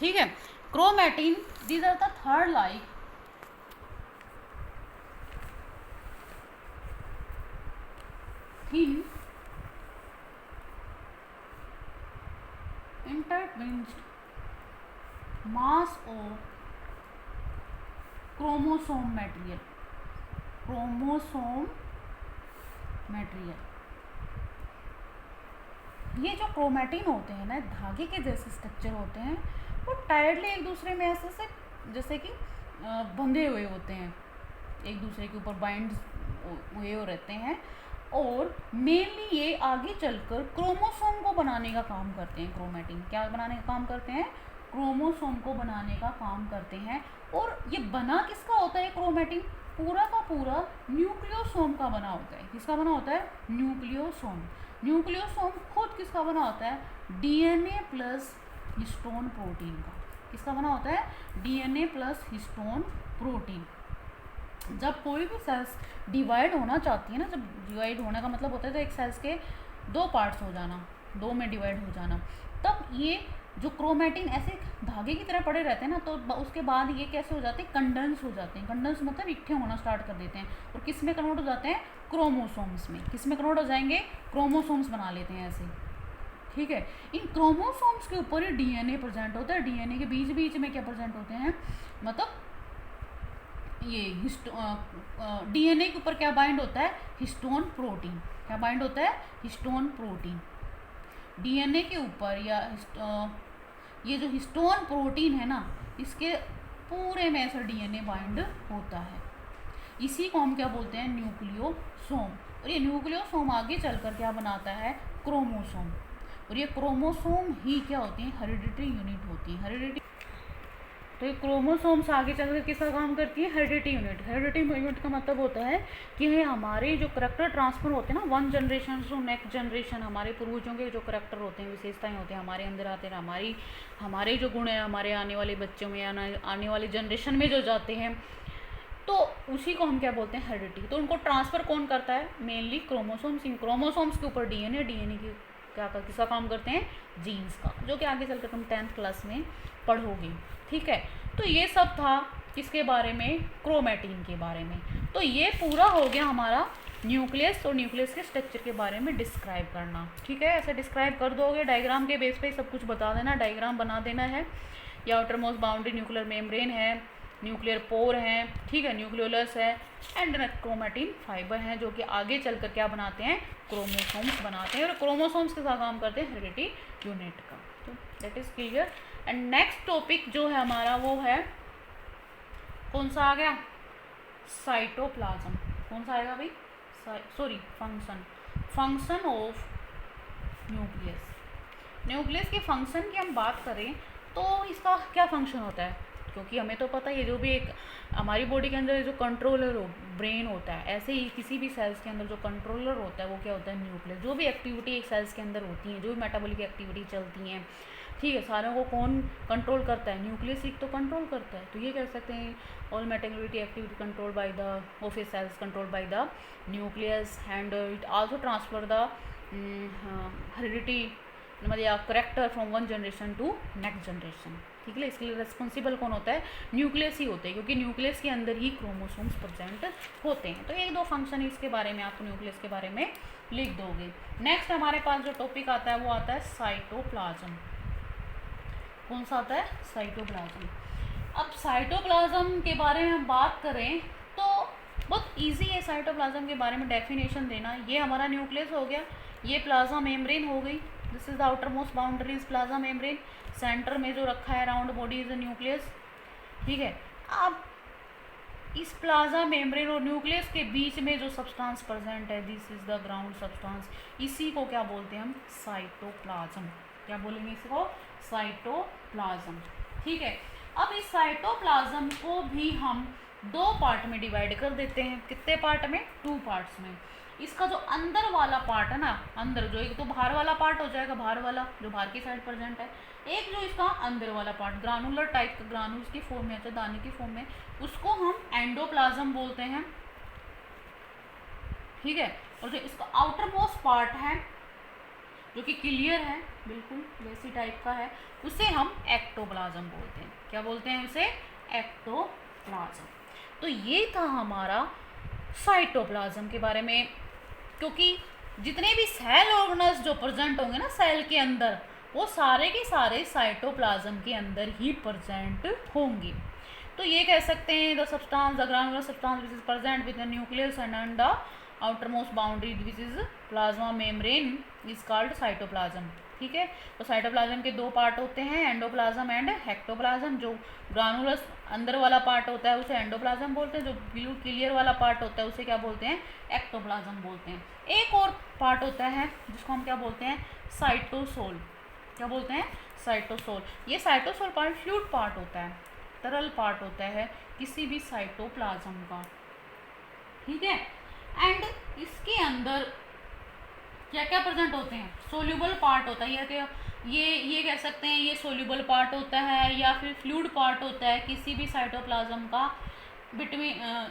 ठीक है। Chromatin, these are the third like thin intertwined mass of chromosome material, ये जो क्रोमैटिन होते हैं ना, धागे के जैसे स्ट्रक्चर होते हैं, वो टायरली एक दूसरे में ऐसे से जैसे कि बंधे हुए होते हैं, एक दूसरे के ऊपर बाइंड हुए रहते हैं, और मेनली ये आगे चलकर क्रोमोसोम को बनाने का काम करते हैं। क्रोमैटिन क्या बनाने का काम करते हैं? क्रोमोसोम को बनाने का काम करते हैं। और ये बना किसका होता है? क्रोमैटिन पूरा का पूरा न्यूक्लियोसोम का बना होता है। किसका बना होता है? न्यूक्लियोसोम। न्यूक्लियोसोम खुद किसका बना होता है? डीएनए प्लस हिस्टोन प्रोटीन का। किसका बना होता है? DNA plus histone protein. जब कोई भी सेल्स डिवाइड होना चाहती है ना, जब डिवाइड होने का मतलब होता है तो एक सेल्स के दो पार्ट्स हो जाना, दो में डिवाइड हो जाना, तब ये जो क्रोमैटिन ऐसे धागे की तरह पड़े रहते हैं ना, तो उसके बाद ये कैसे हो जाते हैं? कंडेंस हो जाते हैं। कंडेंस मतलब इकट्ठे होना स्टार्ट कर देते हैं, और किस में कन्वर्ट हो जाते हैं? क्रोमोसोम्स में। किस में कन्वर्ट हो जाएंगे? क्रोमोसोम्स बना लेते हैं ऐसे। ठीक है। इन क्रोमोसोम्स के ऊपर ही डीएनए प्रेजेंट होता है। डीएनए के बीच बीच में क्या प्रेजेंट होते हैं? मतलब ये डीएनए के ऊपर क्या बाइंड होता है? Histone protein. क्या बाइंड होता है? Histone protein. डीएनए के ऊपर या ये जो हिस्टोन प्रोटीन है ना, इसके पूरे में ऐसा डीएनए बाइंड होता है। इसी को हम क्या बोलते हैं? न्यूक्लियोसोम। और ये न्यूक्लियोसोम आगे चलकर क्या बनाता है? क्रोमोसोम। और ये क्रोमोसोम ही क्या होती है? हेरिडिटरी यूनिट होती है। हेरिडिटरी, तो ये क्रोमोसोम्स आगे चलकर किसका काम करती है? Heredity unit. हेरिडिटी यूनिट का मतलब होता है कि ये हमारे जो करैक्टर ट्रांसफर होते हैं ना, one generation to next generation, हमारे पूर्वजों के जो करैक्टर होते हैं, विशेषताएं होती हैं, हमारे अंदर आते हैं, हमारे जो गुण है हमारे आने वाले बच्चों में, आने वाले जनरेशन में जो जाते हैं, तो उसी को हम क्या बोलते हैं? हेरिडिटी। तो उनको ट्रांसफर कौन करता है? Mainly chromosomes. इन क्रोमोसोम्स के ऊपर डीएनए, डीएनए की किसका काम करते हैं? जीन्स का, जो कि आगे चलकर तुम 10th क्लास में पढ़ोगे। ठीक है। तो ये सब था किसके बारे में? क्रोमैटिन के बारे में। तो ये पूरा हो गया हमारा न्यूक्लियस और न्यूक्लियस के स्ट्रक्चर के बारे में डिस्क्राइब करना। ठीक है, ऐसे डिस्क्राइब कर दोगे, डायग्राम के बेस पे सब कुछ बता देना, डायग्राम बना देना है। या outer most boundary nuclear membrane है, न्यूक्लियर पोर है, ठीक है, न्यूक्लियोलस है, एंड क्रोमैटिन फाइबर हैं, जो कि आगे चलकर क्या बनाते हैं? क्रोमोसोम्स बनाते हैं। और क्रोमोसोम्स के साथ काम करते हैं हेरिडिटी यूनिट का। तो that is clear. And next topic जो है हमारा वो है, कौन सा आ गया? साइटोप्लाज्म। कौन सा आएगा भाई? Sorry, function of nucleus. Nucleus के फंक्शन की हम बात करें तो इसका क्या फंक्शन होता है? क्योंकि हमें तो पता है जो भी एक हमारी बॉडी के अंदर जो कंट्रोलर हो, ब्रेन होता है, ऐसे ही किसी भी सेल्स के अंदर जो कंट्रोलर होता है वो क्या होता है? न्यूक्लियस। जो भी एक्टिविटी एक सेल्स के अंदर होती है, जो भी मेटाबॉलिक एक्टिविटी चलती हैं, ठीक है, सारों को कौन कंट्रोल करता है? न्यूक्लियस ही तो कंट्रोल करता है। तो ये कह सकते हैं all metabolic activity control by the of a cells control by the nucleus, and it also transfer the heredity मतलब या character from one generation to next generation. ठीक है, इसके लिए रिस्पॉन्सिबल कौन होता है? न्यूक्लियस ही होते हैं, क्योंकि न्यूक्लियस के अंदर ही क्रोमोसोम्स प्रेजेंट होते हैं। तो एक दो फंक्शन इसके बारे में आप न्यूक्लियस के बारे में लिख दोगे। नेक्स्ट हमारे पास जो टॉपिक आता है वो आता है साइटोप्लाज्म। कौन सा आता है? साइटोप्लाज्म। अब साइटोप्लाज्म के बारे में हम बात करें तो बहुत ईजी है साइटोप्लाज्म के बारे में डेफिनेशन देना। ये हमारा न्यूक्लियस हो गया, ये प्लाज्मा मेम्ब्रेन हो गई, this is the outer most boundary is plasma membrane, centre में जो रखा है round body is the nucleus. ठीक है। अब इस प्लाज्मा मेम्ब्रेन और न्यूक्लियस के बीच में जो सब्सटेंस प्रेजेंट है, this is the ground substance, इसी को क्या बोलते हैं हम? साइटोप्लाज्म। क्या बोलेंगे इसको? साइटोप्लाज्म। ठीक है। अब इस साइटोप्लाज्म को भी हम दो पार्ट में डिवाइड कर देते हैं। कितने पार्ट में? 2 पार्ट्स में। इसका जो अंदर वाला पार्ट है ना, अंदर जो एक तो बाहर वाला पार्ट हो जाएगा, बाहर वाला जो बाहर की साइड प्रेजेंट है, एक जो इसका अंदर वाला पार्ट ग्रानुलर टाइप का, ग्रानुल्स की फॉर्म में, अच्छा दाने की फॉर्म में, उसको हम एंडोप्लाज्म बोलते हैं। ठीक है। और जो इसका आउटर मोस्ट पार्ट है जो कि क्लियर है, बिल्कुल इसी टाइप का है, उसे हम एक्टोप्लाज्म बोलते हैं। क्या बोलते हैं उसे? एक्टोप्लाज्म। तो ये था हमारा साइटोप्लाज्म के बारे में। क्योंकि जितने भी सेल ऑर्गेनल्स जो प्रेजेंट होंगे ना सेल के अंदर, वो सारे के सारे साइटोप्लाज्म के अंदर ही प्रेजेंट होंगे। तो ये कह सकते हैं the substance, the granular substance which is present with the nucleus and on the outermost boundary which is plasma membrane is called cytoplasm. ठीक है, तो साइटोप्लाज्म के दो पार्ट होते हैं, एंडोप्लाज्म एंड एक्टोप्लाज्म। जो ग्रानुलर अंदर वाला पार्ट होता है उसे एंडोप्लाज्म बोलते हैं, जो ब्लू क्लियर वाला पार्ट होता है उसे क्या बोलते हैं? एक्टोप्लाज्म बोलते हैं। एक और पार्ट होता है जिसको हम क्या बोलते हैं? साइटोसोल। क्या बोलते हैं? साइटोसोल। ये साइटोसोल पार्ट फ्लूइड पार्ट होता है, तरल पार्ट होता है किसी भी साइटोप्लाज्म का। ठीक है, एंड इसके अंदर क्या क्या प्रेजेंट होते हैं? सोल्यूबल पार्ट होता है, ये कह सकते हैं ये सोल्यूबल पार्ट होता है या फिर फ्लूइड पार्ट होता है किसी भी साइटोप्लाज्म का, बिटवीन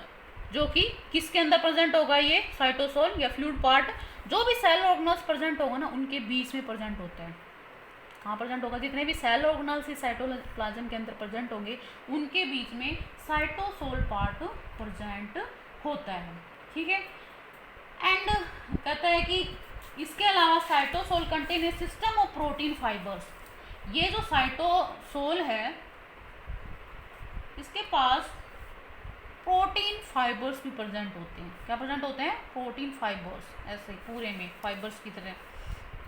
जो कि किसके अंदर प्रेजेंट होगा? ये साइटोसोल या फ्लूइड पार्ट जो भी सेल ऑर्गेनल्स प्रेजेंट होगा ना उनके बीच में प्रेजेंट होता है। कहाँ प्रेजेंट होगा? जितने भी सेल ऑर्गेनल्स इस साइटोप्लाज्म के अंदर प्रेजेंट होंगे उनके बीच में साइटोसोल पार्ट प्रेजेंट होता है। ठीक है, एंड कहता है कि इसके अलावा cytosol contain a system of protein fibres. ये जो साइटोसोल है इसके पास प्रोटीन फाइबर्स भी प्रेजेंट होते हैं। क्या प्रेजेंट होते हैं? प्रोटीन फाइबर्स, ऐसे पूरे में फाइबर्स की तरह।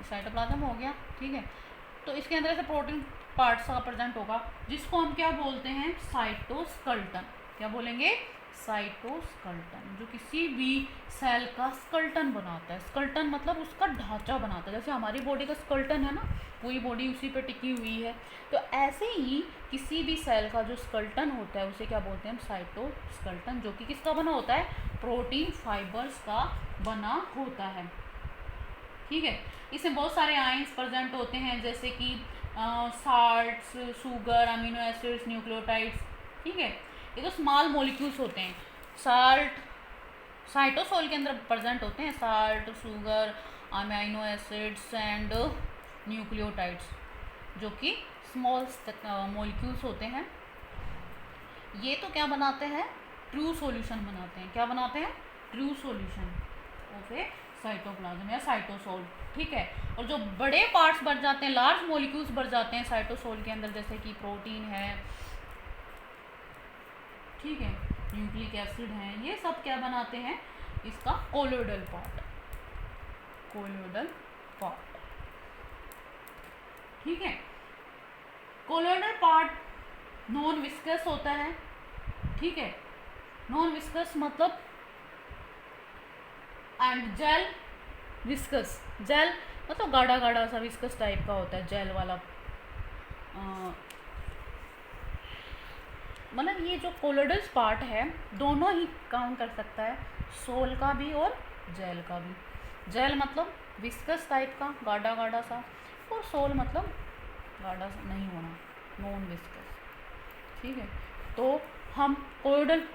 साइटोप्लाज्म हो गया। ठीक है, तो इसके अंदर ऐसे प्रोटीन पार्ट्स का प्रेजेंट होगा जिसको हम क्या बोलते हैं? साइटोस्केलेटन। क्या बोलेंगे? साइटोस्केलेटन, जो किसी भी सेल का स्केलेटन बनाता है। स्केलेटन मतलब उसका ढांचा बनाता है। जैसे हमारी बॉडी का स्केलेटन है ना, पूरी बॉडी उसी पे टिकी हुई है, तो ऐसे ही किसी भी सेल का जो स्केलेटन होता है उसे क्या बोलते हैं? हम साइटोस्केलेटन, जो कि किसका बना होता है? प्रोटीन फाइबर्स का बना होता है। ठीक है, इसमें बहुत सारे आयंस प्रेजेंट होते हैं जैसे कि salts, sugar, amino acids, nucleotides. ठीक है, ये तो स्मॉल मॉलिक्यूल्स होते हैं। साल्ट साइटोसोल के अंदर प्रेजेंट होते हैं, salt, sugar, amino acids and nucleotides, जो कि स्मॉल मॉलिक्यूल्स होते हैं। ये तो क्या बनाते हैं? ट्रू सॉल्यूशन बनाते हैं। क्या बनाते हैं? True solution of A cytoplasm या साइटोसोल। ठीक है, और जो बड़े पार्ट्स बढ़ जाते हैं, लार्ज मॉलिक्यूल्स बढ़ जाते हैं साइटोसोल के अंदर, जैसे कि प्रोटीन है, ठीक है, न्यूक्लिक एसिड है, ये सब क्या बनाते हैं? इसका कोलोइडल पार्ट। Colloidal part. ठीक है, कोलोइडल पार्ट नॉन विस्कस होता है। ठीक है, नॉन विस्कस मतलब एंड जेल विस्कस। जेल मतलब गाढ़ा गाढ़ा सा विस्कस टाइप का होता है, जेल वाला। मतलब ये जो कोलोइडल पार्ट है दोनों ही काम कर सकता है, सोल का भी और जेल का भी। जेल मतलब विस्कस टाइप का गाढ़ा गाढ़ा सा, और सोल मतलब गाढ़ा नहीं होना, नॉन विस्कस। ठीक है, तो हम कोलोइडल